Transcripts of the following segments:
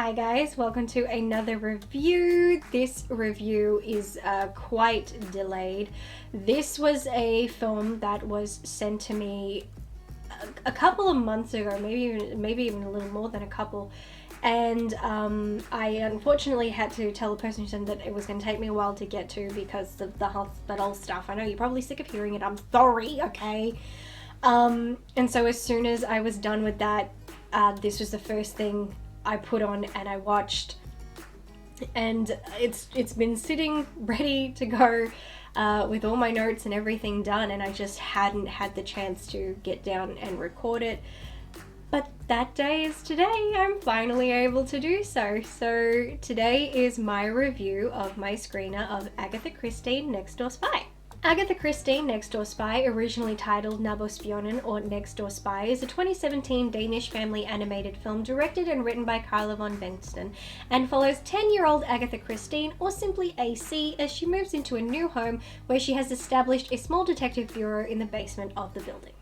Hi guys, welcome to another review. This review is quite delayed. This was a film that was sent to me a couple of months ago, maybe even a little more than a couple. And I unfortunately had to tell the person who sent that it was going to take me a while to get to because of the hospital stuff. I know you're probably sick of hearing it. I'm sorry, okay? And so as soon as I was done with that, this was the first thing I put on and I watched, and it's been sitting ready to go with all my notes and everything done, and I just hadn't had the chance to get down and record it. But that day is today. I'm finally able to do so. So today is my review of my screener of Agathe-Christine Next Door Spy. Agathe-Christine Next Door Spy, originally titled Nabospionen or Next Door Spy, is a 2017 Danish family animated film directed and written by Carla von Bengtsen and follows 10-year-old Agathe-Christine, or simply AC, as she moves into a new home where she has established a small detective bureau in the basement of the building.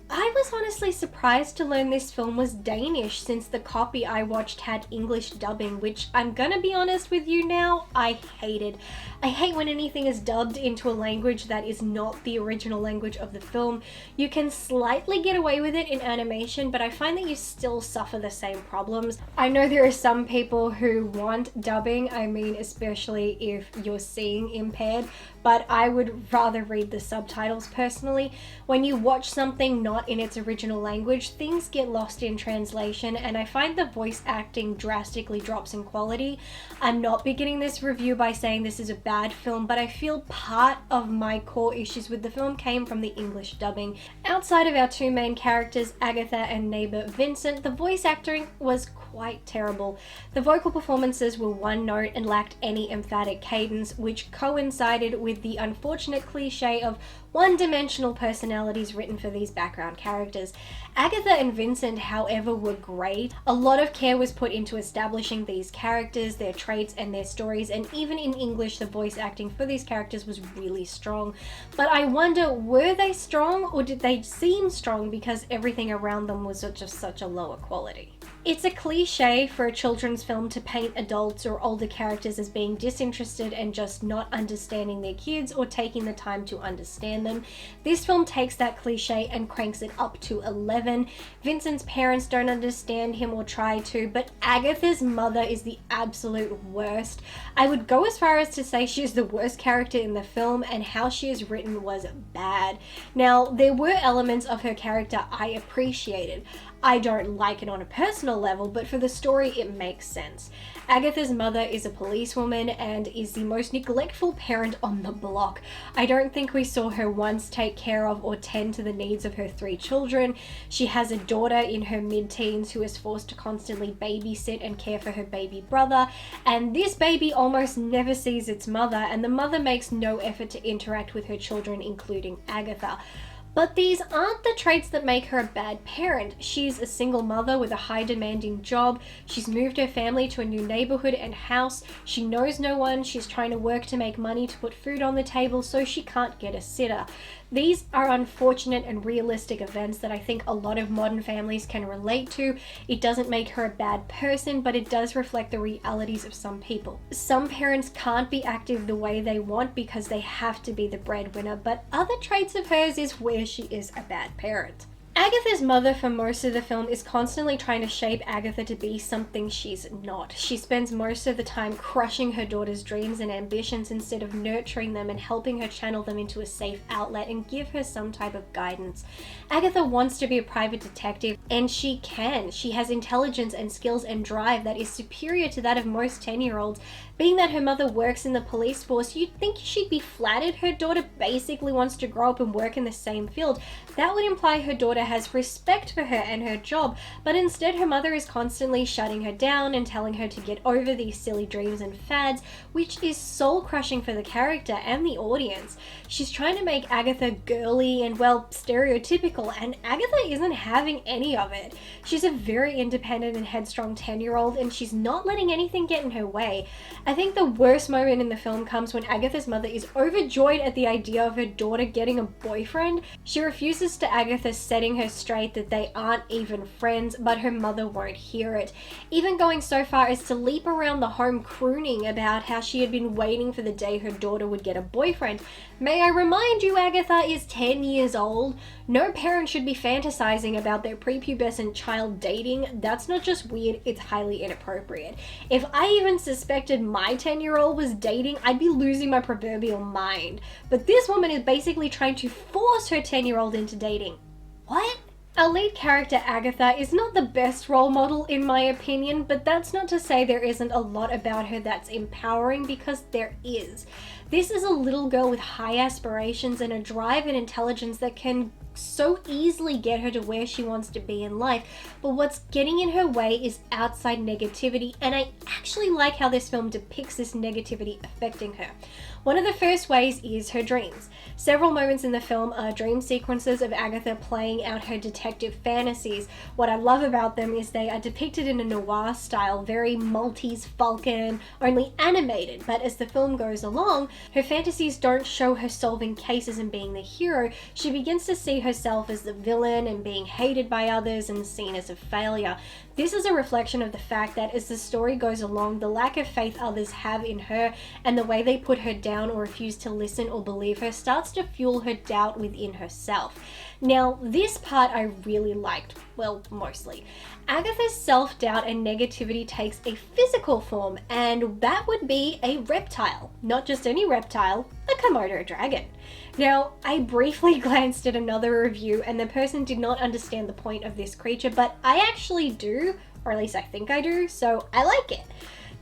I was honestly surprised to learn this film was Danish, since the copy I watched had English dubbing, which I'm gonna be honest with you now, I hated. I hate when anything is dubbed into a language that is not the original language of the film. You can slightly get away with it in animation, but I find that you still suffer the same problems. I know there are some people who want dubbing, I mean especially if you're seeing impaired, but I would rather read the subtitles personally. When you watch something not in its original language, things get lost in translation, and I find the voice acting drastically drops in quality. I'm not beginning this review by saying this is a bad film, but I feel part of my core issues with the film came from the English dubbing. Outside of our two main characters, Agatha and neighbor Vincent, the voice acting was quite terrible. The vocal performances were one note and lacked any emphatic cadence, which coincided with the unfortunate cliche of one-dimensional personalities written for these background characters. Agatha and Vincent, however, were great. A lot of care was put into establishing these characters, their traits, and their stories, and even in English, the voice acting for these characters was really strong. But I wonder, were they strong, or did they seem strong because everything around them was just such a lower quality? It's a cliche for a children's film to paint adults or older characters as being disinterested and just not understanding their kids or taking the time to understand them. This film takes that cliche and cranks it up to 11. Vincent's parents don't understand him or try to, but Agatha's mother is the absolute worst. I would go as far as to say she is the worst character in the film, and how she is written was bad. Now, there were elements of her character I appreciated. I don't like it on a personal level, but for the story it makes sense. Agatha's mother is a policewoman and is the most neglectful parent on the block. I don't think we saw her once take care of or tend to the needs of her 3 children. She has a daughter in her mid-teens who is forced to constantly babysit and care for her baby brother, and this baby almost never sees its mother, and the mother makes no effort to interact with her children, including Agatha. But these aren't the traits that make her a bad parent. She's a single mother with a high demanding job. She's moved her family to a new neighborhood and house. She knows no one. She's trying to work to make money to put food on the table, so she can't get a sitter. These are unfortunate and realistic events that I think a lot of modern families can relate to. It doesn't make her a bad person, but it does reflect the realities of some people. Some parents can't be active the way they want because they have to be the breadwinner, but other traits of hers is where she is a bad parent. Agatha's mother for most of the film is constantly trying to shape Agatha to be something she's not. She spends most of the time crushing her daughter's dreams and ambitions instead of nurturing them and helping her channel them into a safe outlet and give her some type of guidance. Agatha wants to be a private detective, and she can. She has intelligence and skills and drive that is superior to that of most 10-year-olds. Being that her mother works in the police force, you'd think she'd be flattered her daughter basically wants to grow up and work in the same field. That would imply her daughter has respect for her and her job, but instead her mother is constantly shutting her down and telling her to get over these silly dreams and fads, which is soul-crushing for the character and the audience. She's trying to make Agatha girly and, well, stereotypical, and Agatha isn't having any of it. She's a very independent and headstrong 10-year-old, and she's not letting anything get in her way. I think the worst moment in the film comes when Agatha's mother is overjoyed at the idea of her daughter getting a boyfriend. She refuses to Agatha setting setting her straight that they aren't even friends, but her mother won't hear it. Even going so far as to leap around the home crooning about how she had been waiting for the day her daughter would get a boyfriend. May I remind you, Agatha is 10 years old. No parent should be fantasizing about their prepubescent child dating. That's not just weird, it's highly inappropriate. If I even suspected my 10-year-old was dating, I'd be losing my proverbial mind. But this woman is basically trying to force her 10-year-old into dating. What? Our lead character, Agatha, is not the best role model in my opinion, but that's not to say there isn't a lot about her that's empowering, because there is. This is a little girl with high aspirations and a drive and intelligence that can so easily get her to where she wants to be in life, but what's getting in her way is outside negativity, and I actually like how this film depicts this negativity affecting her. One of the first ways is her dreams. Several moments in the film are dream sequences of Agatha playing out her detective fantasies. What I love about them is they are depicted in a noir style, very Maltese Falcon, only animated, but as the film goes along, her fantasies don't show her solving cases and being the hero. She begins to see herself as the villain and being hated by others and seen as a failure. This is a reflection of the fact that as the story goes along, the lack of faith others have in her and the way they put her down or refuse to listen or believe her starts to fuel her doubt within herself. Now, this part I really liked, well, mostly. Agatha's self-doubt and negativity takes a physical form, and that would be a reptile. Not just any reptile, a Komodo dragon. Now, I briefly glanced at another review and the person did not understand the point of this creature, but I actually do, or at least I think I do, so I like it.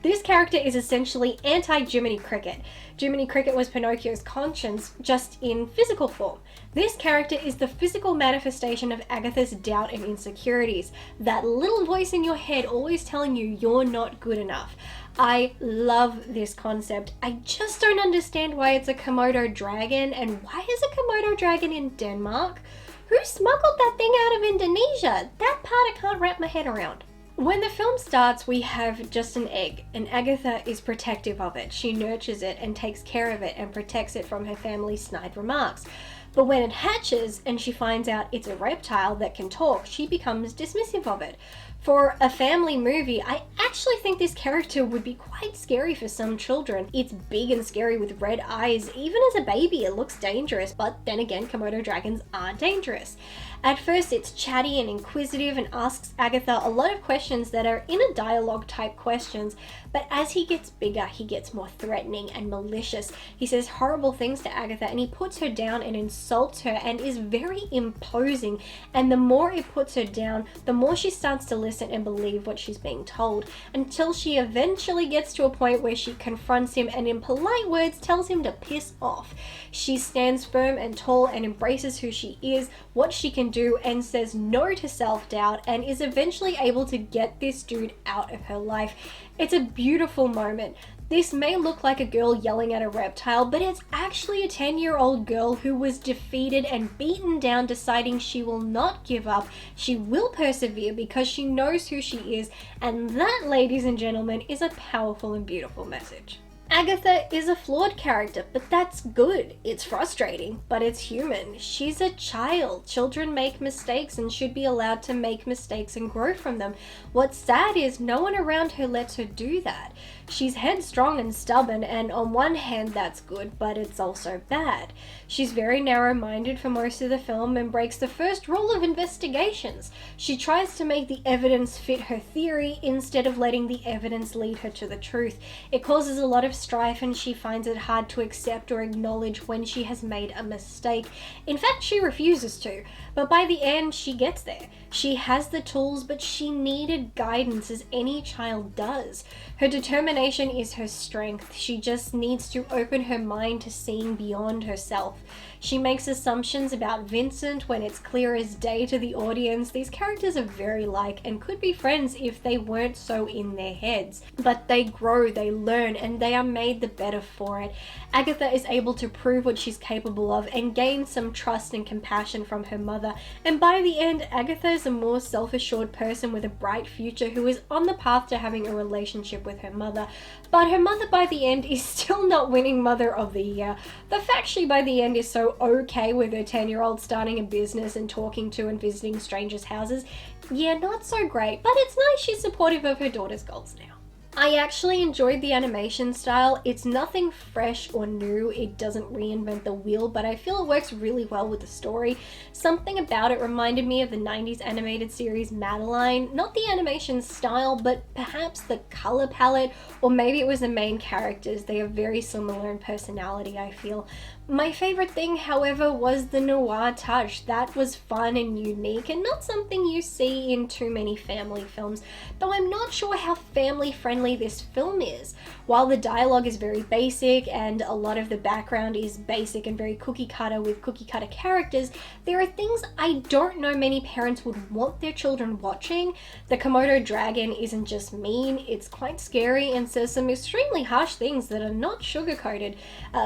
This character is essentially anti-Jiminy Cricket. Jiminy Cricket was Pinocchio's conscience, just in physical form. This character is the physical manifestation of Agatha's doubt and insecurities. That little voice in your head always telling you you're not good enough. I love this concept. I just don't understand why it's a Komodo dragon, and why is a Komodo dragon in Denmark? Who smuggled that thing out of Indonesia? That part I can't wrap my head around. When the film starts, we have just an egg, and Agatha is protective of it. She nurtures it and takes care of it and protects it from her family's snide remarks. But when it hatches and she finds out it's a reptile that can talk, she becomes dismissive of it. For a family movie, I actually think this character would be quite scary for some children. It's big and scary with red eyes. Even as a baby, it looks dangerous, but then again, Komodo dragons are dangerous. At first, it's chatty and inquisitive and asks Agatha a lot of questions that are inner dialogue type questions, but as he gets bigger, he gets more threatening and malicious. He says horrible things to Agatha and he puts her down and insults her and is very imposing, and the more it puts her down, the more she starts to listen and believe what she's being told, until she eventually gets to a point where she confronts him and in polite words tells him to piss off. She stands firm and tall and embraces who she is, what she can do, and says no to self-doubt, and is eventually able to get this dude out of her life. It's a beautiful moment. This may look like a girl yelling at a reptile, but it's actually a 10-year-old girl who was defeated and beaten down, deciding she will not give up. She will persevere because she knows who she is, and that, ladies and gentlemen, is a powerful and beautiful message. Agatha is a flawed character, but that's good. It's frustrating, but it's human. She's a child. Children make mistakes and should be allowed to make mistakes and grow from them. What's sad is no one around her lets her do that. She's headstrong and stubborn, and on one hand that's good, but it's also bad. She's very narrow-minded for most of the film and breaks the first rule of investigations. She tries to make the evidence fit her theory instead of letting the evidence lead her to the truth. It causes a lot of strife and she finds it hard to accept or acknowledge when she has made a mistake. In fact, she refuses to, but by the end she gets there. She has the tools, but she needed guidance, as any child does. Her determination is her strength. She just needs to open her mind to seeing beyond herself. She makes assumptions about Vincent when it's clear as day to the audience. These characters are very like and could be friends if they weren't so in their heads. But they grow, they learn, and they are made, the better for it. Agatha is able to prove what she's capable of and gain some trust and compassion from her mother, and by the end, Agatha is a more self-assured person with a bright future who is on the path to having a relationship with her mother. But her mother by the end is still not winning Mother of the Year. The fact she by the end is so okay with her 10-year-old starting a business and talking to and visiting strangers' houses, yeah, not so great, but it's nice she's supportive of her daughter's goals now. I actually enjoyed the animation style. It's nothing fresh or new, it doesn't reinvent the wheel, but I feel it works really well with the story. Something about it reminded me of the 90s animated series Madeline. Not the animation style, but perhaps the color palette, or maybe it was the main characters. They are very similar in personality, I feel. My favorite thing, however, was the noir touch. That was fun and unique and not something you see in too many family films, though I'm not sure how family friendly this film is. While the dialogue is very basic and a lot of the background is basic and very cookie cutter with cookie cutter characters, there are things I don't know many parents would want their children watching. The Komodo dragon isn't just mean, it's quite scary and says some extremely harsh things that are not sugar-coated.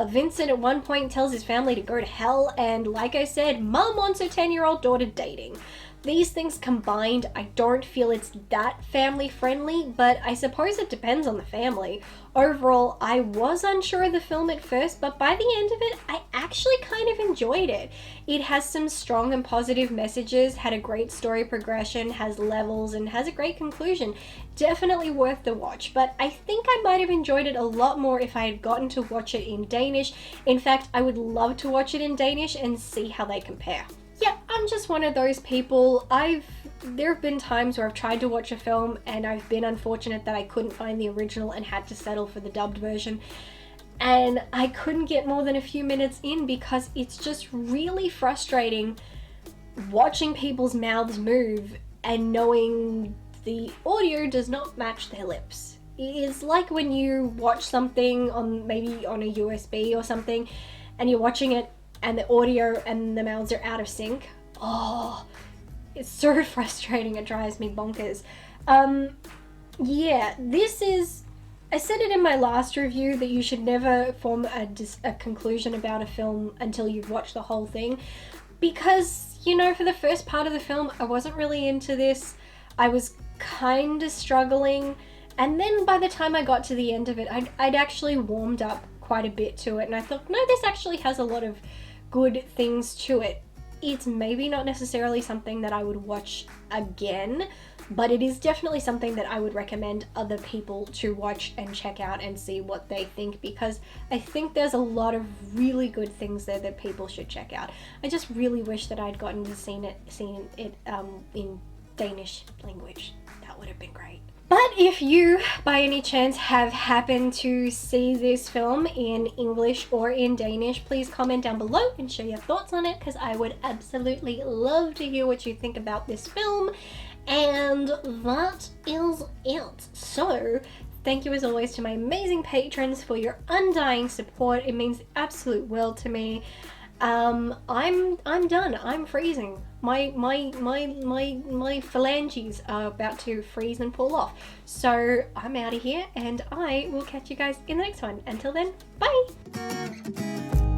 Vincent at one point tells his family to go to hell, and like I said, Mum wants her 10-year-old daughter dating. These things combined, I don't feel it's that family friendly, but I suppose it depends on the family. Overall, I was unsure of the film at first, but by the end of it, I actually kind of enjoyed it. It has some strong and positive messages, had a great story progression, has levels, and has a great conclusion. Definitely worth the watch, but I think I might have enjoyed it a lot more if I had gotten to watch it in Danish. In fact, I would love to watch it in Danish and see how they compare. Yeah, I'm just one of those people. There have been times where I've tried to watch a film and I've been unfortunate that I couldn't find the original and had to settle for the dubbed version. And I couldn't get more than a few minutes in because it's just really frustrating watching people's mouths move and knowing the audio does not match their lips. It's like when you watch something maybe on a USB or something and you're watching it and the audio and the mouths are out of sync. Oh, it's so frustrating, it drives me bonkers. Yeah, I said it in my last review that you should never form a conclusion about a film until you've watched the whole thing, because, you know, for the first part of the film, I wasn't really into this. I was kind of struggling, and then by the time I got to the end of it, I'd actually warmed up quite a bit to it, and I thought, no, this actually has a lot of good things to it. It's maybe not necessarily something that I would watch again, but it is definitely something that I would recommend other people to watch and check out and see what they think, because I think there's a lot of really good things there that people should check out. I just really wish that I'd gotten to seen it in Danish language. That would have been great. But if you, by any chance, have happened to see this film in English or in Danish, please comment down below and share your thoughts on it, because I would absolutely love to hear what you think about this film. And that is it. So, thank you as always to my amazing patrons for your undying support. It means the absolute world to me. I'm done. I'm freezing. My phalanges are about to freeze and fall off. So I'm out of here, and I will catch you guys in the next one. Until then, bye!